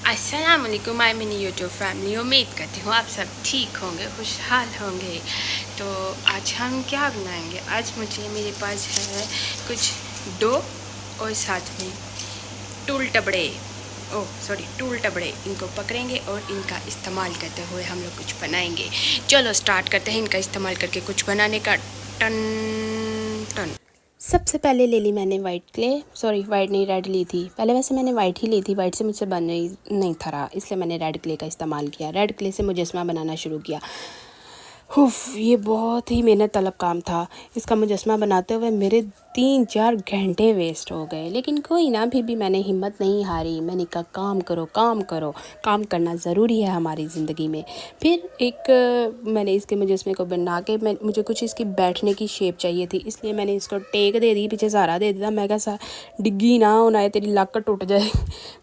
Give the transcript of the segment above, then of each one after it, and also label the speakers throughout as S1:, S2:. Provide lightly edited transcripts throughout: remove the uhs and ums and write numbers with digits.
S1: अस्सलाम वालेकुम my mini YouTube family. उम्मीद करती हूँ आप सब ठीक होंगे, खुशहाल होंगे। तो आज हम क्या बनाएंगे? आज मेरे पास है कुछ डो और साथ में टूल टबड़े। इनको पकड़ेंगे और इनका इस्तेमाल करते हुए हम लोग कुछ बनाएंगे। चलो स्टार्ट करते हैं इनका इस्तेमाल करके कुछ बनाने का। टन टन। सबसे पहले ले ली मैंने वाइट नहीं, रेड ली थी पहले। वैसे मैंने वाइट ही ली थी, वाइट से मुझसे बन नहीं था रहा, इसलिए मैंने रेड क्ले का इस्तेमाल किया। रेड क्ले से मुजस्मा बनाना शुरू किया। उफ, ये बहुत ही मेहनत तलब काम था। इसका मुजस्मा बनाते हुए मेरे 3-4 घंटे वेस्ट हो गए, लेकिन कोई ना, फिर भी मैंने हिम्मत नहीं हारी। मैंने कहा काम करो, काम करो, काम करना ज़रूरी है हमारी ज़िंदगी में। फिर मैंने इसके मुजस्मे को बना के मुझे कुछ इसकी बैठने की शेप चाहिए थी, इसलिए मैंने इसको टेक दे दी, पीछे सहारा दे दिया। मैं कहा डिग्गी ना होना है, तेरी लाक टूट जाए।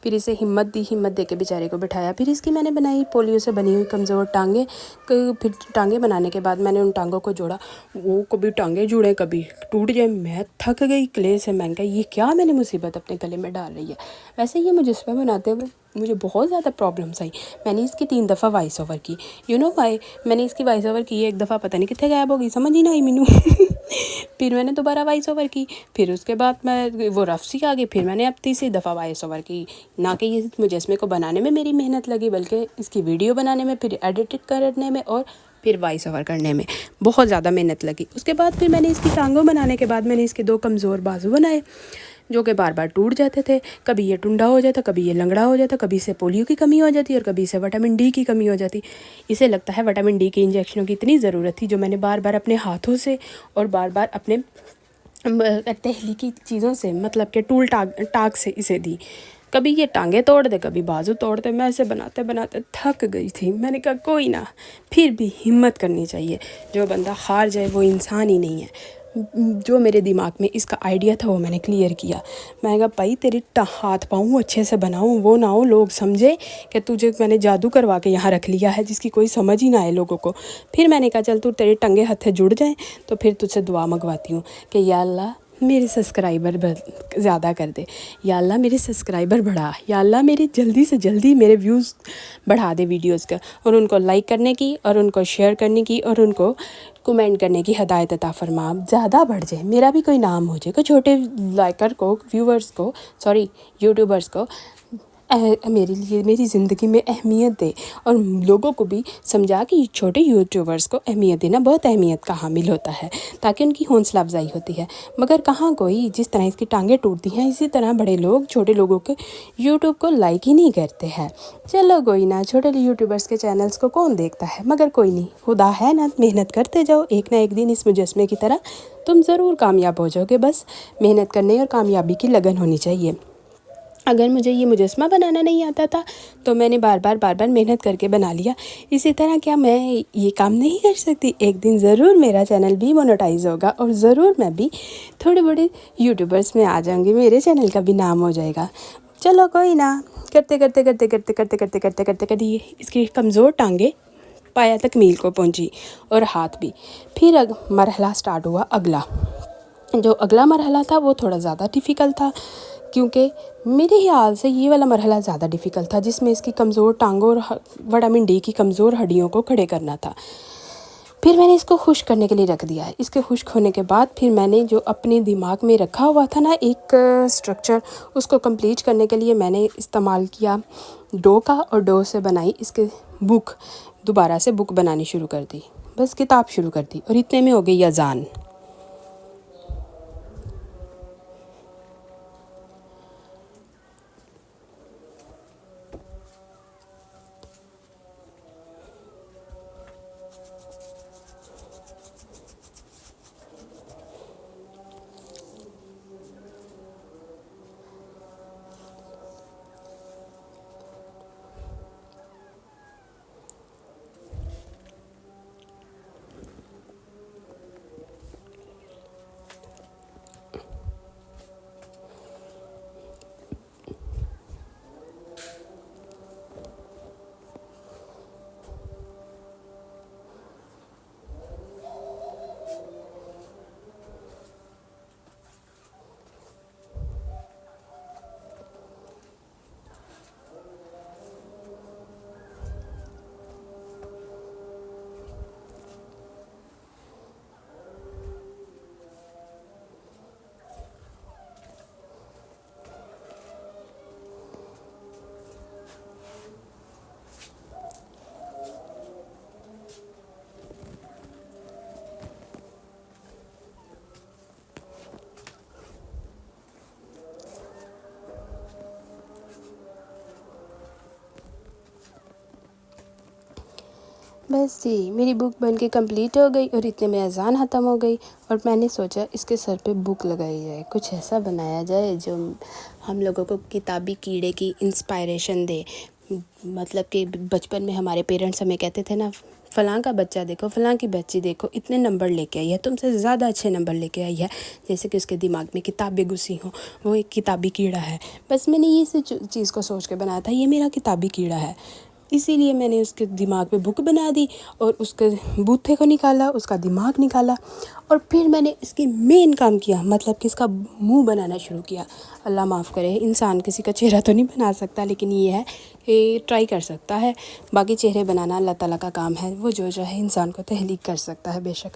S1: फिर इसे हिम्मत दे के बेचारे को बिठाया। फिर इसकी मैंने बनाई पोलियो से बनी हुई कमज़ोर टांगे। फिर टांगे बनाने के बाद मैंने उन टांगों को जोड़ा। वो कभी टांगे जुड़े कभी टूट जाए। मैं थक गई क्ले से। मैंने कहा ये क्या मैंने मुसीबत अपने गले में डाल रही है। वैसे ये मुजस्मा बनाते हुए मुझे बहुत ज़्यादा प्रॉब्लम्स आई। मैंने इसकी 3 दफ़ा वॉइस ओवर की। वाई मैंने इसकी वॉइस ओवर की, एक दफ़ा पता नहीं कितने गायब हो गई, समझ ही ना आई मीनू। फिर मैंने दोबारा वॉइस ओवर की। फिर उसके बाद मैं वो रफ सी आ गई। फिर मैंने अब तीसरी दफ़ा वॉइस ओवर की। ना कि ये मुजस्मे को बनाने में मेरी मेहनत लगी, बल्कि इसकी वीडियो बनाने में, फिर एडिट करने में और फिर वॉइस ओवर करने में बहुत ज़्यादा मेहनत लगी। उसके बाद फिर मैंने इसकी टांगों बनाने के बाद मैंने इसके 2 कमज़ोर बाजू बनाए, जो कि बार बार टूट जाते थे। कभी ये टुंडा हो जाता, कभी ये लंगड़ा हो जाता, कभी इसे पोलियो की कमी हो जाती और कभी इसे विटामिन डी की कमी हो जाती। इसे लगता है विटामिन डी के इंजेक्शनों की इतनी ज़रूरत थी, जो मैंने बार बार अपने हाथों से और बार बार अपने तहली की चीज़ों से, मतलब कि टूल टाग से इसे दी। कभी ये टांगे तोड़ दे, कभी बाजू तोड़ दे। मैं इसे बनाते बनाते थक गई थी। मैंने कहा कोई ना, फिर भी हिम्मत करनी चाहिए। जो बंदा हार जाए वो इंसान ही नहीं है। जो मेरे दिमाग में इसका आइडिया था वो मैंने क्लियर किया। मैं कहा भाई तेरी हाथ पाँव अच्छे से बनाऊँ, वो ना हो लोग समझे कि तुझे मैंने जादू करवा के यहाँ रख लिया है, जिसकी कोई समझ ही ना आए लोगों को। फिर मैंने कहा चल तू तेरे टंगे हत्थे जुड़ जाएँ, तो फिर तुझसे दुआ मंगवाती हूँ कि या अल्लाह मेरे सब्सक्राइबर ज़्यादा कर दे, या अल्लाह मेरे सब्सक्राइबर बढ़ा, या अल्लाह मेरी जल्दी से जल्दी मेरे व्यूज़ बढ़ा दे वीडियोज़ का, और उनको लाइक करने की और उनको शेयर करने की और उनको कमेंट करने की हदायत अता फरमा। ज़्यादा बढ़ जाए, मेरा भी कोई नाम हो जाए, कोई छोटे लाइकर को, व्यूवर्स को, सॉरी यूट्यूबर्स को मेरे लिए मेरी ज़िंदगी में अहमियत दे, और लोगों को भी समझा कि छोटे यूट्यूबर्स को अहमियत देना बहुत अहमियत का हामिल होता है, ताकि उनकी हौसला अफजाई होती है। मगर कहाँ कोई, जिस तरह इसकी टांगें टूटती हैं, इसी तरह बड़े लोग छोटे लोगों के यूट्यूब को लाइक ही नहीं करते हैं। चलो कोई ना, छोटे यूट्यूबर्स के चैनल्स को कौन देखता है, मगर कोई नहीं, खुदा है ना, मेहनत करते जाओ। एक ना एक दिन इस मुजस्मे की तरह तुम ज़रूर कामयाब हो जाओगे। बस मेहनत करने और कामयाबी की लगन होनी चाहिए। अगर मुझे ये मुजस्मा बनाना नहीं आता था तो मैंने बार बार मेहनत करके बना लिया। इसी तरह क्या मैं ये काम नहीं कर सकती? एक दिन ज़रूर मेरा चैनल भी मोनेटाइज होगा और ज़रूर मैं भी थोड़े बड़े यूट्यूबर्स में आ जाऊंगी, मेरे चैनल का भी नाम हो जाएगा। चलो कोई ना, करते ये इसकी कमज़ोर टांगे पाया तकमील को पहुंची, और हाथ भी। फिर मरहला स्टार्ट हुआ अगला। जो अगला मरहला था वो थोड़ा ज़्यादा डिफ़िकल्ट था, क्योंकि मेरे ख्याल से ये वाला मरहला ज़्यादा डिफ़िकल्ट था, जिसमें इसकी कमज़ोर टांगों और विटामिन डी की कमज़ोर हड्डियों को खड़े करना था। फिर मैंने इसको खुश्क करने के लिए रख दिया है। इसके खुश्क होने के बाद फिर मैंने जो अपने दिमाग में रखा हुआ था ना एक स्ट्रक्चर, उसको कंप्लीट करने के लिए मैंने इस्तेमाल किया डो का, और डो से बनाई इसके बुक। दोबारा से बुक बनानी शुरू कर दी, बस किताब शुरू कर दी, और इतने में हो गई अजान। बस जी मेरी बुक बन के कंप्लीट हो गई और इतने में अज़ान ख़त्म हो गई और मैंने सोचा इसके सर पे बुक लगाई जाए, कुछ ऐसा बनाया जाए जो हम लोगों को किताबी कीड़े की इंस्पायरेशन दे। मतलब कि बचपन में हमारे पेरेंट्स हमें कहते थे ना, फ़लाँ का बच्चा देखो, फ़लाँ की बच्ची देखो, इतने नंबर लेके आई है, तुमसे ज़्यादा अच्छे नंबर लेके आई है, जैसे कि उसके दिमाग में किताबें घुसी हों, वो एक किताबी कीड़ा है। बस मैंने ये चीज़ को सोच के बनाया था, ये मेरा किताबी कीड़ा है, इसीलिए मैंने उसके दिमाग पे बुक बना दी और उसके बूथे को निकाला, उसका दिमाग निकाला और फिर मैंने इसकी मेन काम किया, मतलब कि इसका मुंह बनाना शुरू किया। अल्लाह माफ़ करे, इंसान किसी का चेहरा तो नहीं बना सकता, लेकिन ये है कि ट्राई कर सकता है। बाकी चेहरे बनाना अल्लाह ताला का काम है, वो जो है इंसान को तहलीक कर सकता है बेशक,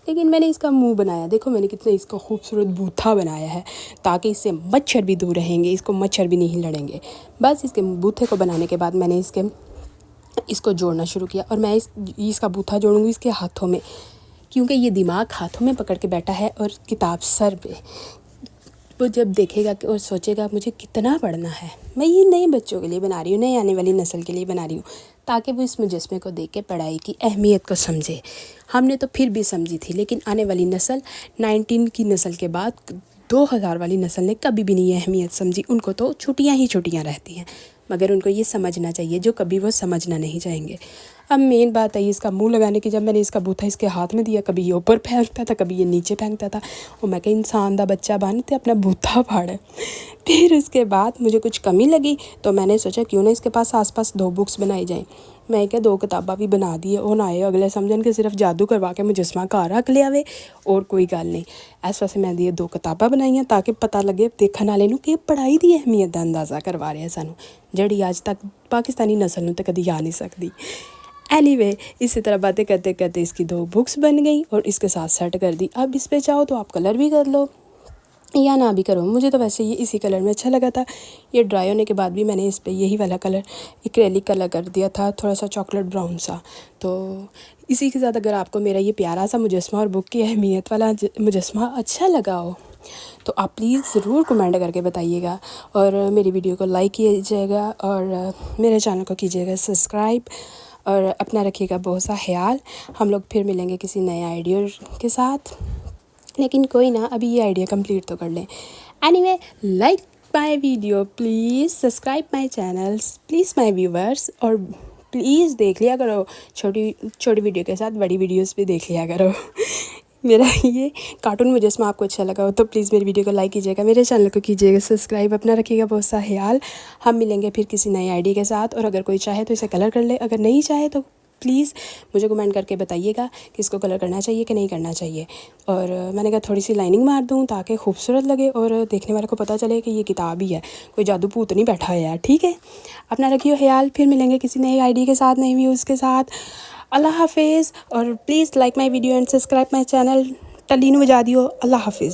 S1: लेकिन मैंने इसका मुंह बनाया। देखो मैंने कितना इसका खूबसूरत बूथा बनाया है, ताकि इससे मच्छर भी दूर रहेंगे, इसको मच्छर भी नहीं लड़ेंगे। बस इसके बूथे को बनाने के बाद मैंने इसको जोड़ना शुरू किया और मैं इसका बूथा जोड़ूंगी इसके हाथों में, क्योंकि ये दिमाग हाथों में पकड़ के बैठा है और किताब सर पे। वो जब देखेगा और सोचेगा मुझे कितना पढ़ना है। मैं ये नए बच्चों के लिए बना रही हूँ, नई आने वाली नस्ल के लिए बना रही हूँ, ताकि वो इस मुजस्मे को देख के पढ़ाई की अहमियत को समझे। हमने तो फिर भी समझी थी, लेकिन आने वाली नस्ल 19 की नस्ल के बाद 2000 वाली नस्ल ने कभी भी नहीं अहमियत समझी। उनको तो छुट्टियाँ ही छुट्टियाँ रहती हैं, मगर उनको ये समझना चाहिए जो कभी वो समझना नहीं चाहेंगे। अब मेन बात है इसका मुंह लगाने की। जब मैंने इसका बूथा इसके हाथ में दिया, कभी ये ऊपर फेंकता था, कभी ये नीचे फेंकता था, और मैं कहीं इंसान दा बच्चा बन ते अपना बूथा फाड़े। फिर उसके बाद मुझे कुछ कमी लगी तो मैंने सोचा क्यों ना इसके पास आसपास 2 बुक्स बनाई जाएँ। मैं क्या 2 किताबा भी बना दी है, ना आए अगले समझन के सिर्फ जादू करवा के मुजस्मा घर रख लिया वे, और कोई गल नहीं। इस वास्ते मैं दी 2 किताबा बनाई ताकि पता लगे देखने वाले कि पढ़ाई की अहमियत का अंदाज़ा करवा रहे हैं सानू, जिहड़ी अज तक पाकिस्तानी नस्ल नूं तो कभी आ नहीं सकती। एनीवे, इसी तरह बातें करते करते इसकी 2 बुक्स बन गई और इसके साथ सेट कर दी। अब इस पे चाहो तो आप कलर भी कर लो या ना भी करो। मुझे तो वैसे ये इसी कलर में अच्छा लगा था। ये ड्राई होने के बाद भी मैंने इस पे यही वाला कलर एक्रेलिक कलर कर दिया था, थोड़ा सा चॉकलेट ब्राउन सा। तो इसी के साथ अगर आपको मेरा ये प्यारा सा मुजस्मा और बुक की अहमियत वाला मुजस्मा अच्छा लगा हो तो आप प्लीज़ ज़रूर कमेंट करके बताइएगा, और मेरी वीडियो को लाइक कीजिएगा और मेरे चैनल को कीजिएगा सब्सक्राइब, और अपना रखिएगा बहुत सा ख्याल। हम लोग फिर मिलेंगे किसी नए आइडिया के साथ, लेकिन कोई ना, अभी ये आइडिया कंप्लीट तो कर लें। Anyway, like my video please, subscribe my channels please my viewers, और प्लीज़ देख लिया करो छोटी छोटी वीडियो के साथ बड़ी वीडियोस भी देख लिया करो। मेरा ये कार्टून मुजस्मा आपको अच्छा लगा हो तो प्लीज़ मेरी वीडियो को लाइक कीजिएगा, मेरे चैनल को कीजिएगा सब्सक्राइब, अपना रखिएगा बहुत सा ख्याल। हम मिलेंगे फिर किसी नई आइडिया के साथ, और अगर कोई चाहे तो इसे कलर कर ले, अगर नहीं चाहे तो प्लीज़ मुझे कमेंट करके बताइएगा कि इसको कलर करना चाहिए कि नहीं करना चाहिए। और मैंने कहा थोड़ी सी लाइनिंग मार दूँ ताकि खूबसूरत लगे और देखने वाले को पता चले कि ये किताब ही है, कोई जादू भूत नहीं बैठा है यार। ठीक है, अपना रखिए ख्याल, फिर मिलेंगे किसी नई आइडिया के साथ, नई व्यूज़ के साथ। अल्लाह हाफिज़, और please like my video and subscribe my channel. टल्ली नूं बजा दियो। अल्लाह हाफिज़।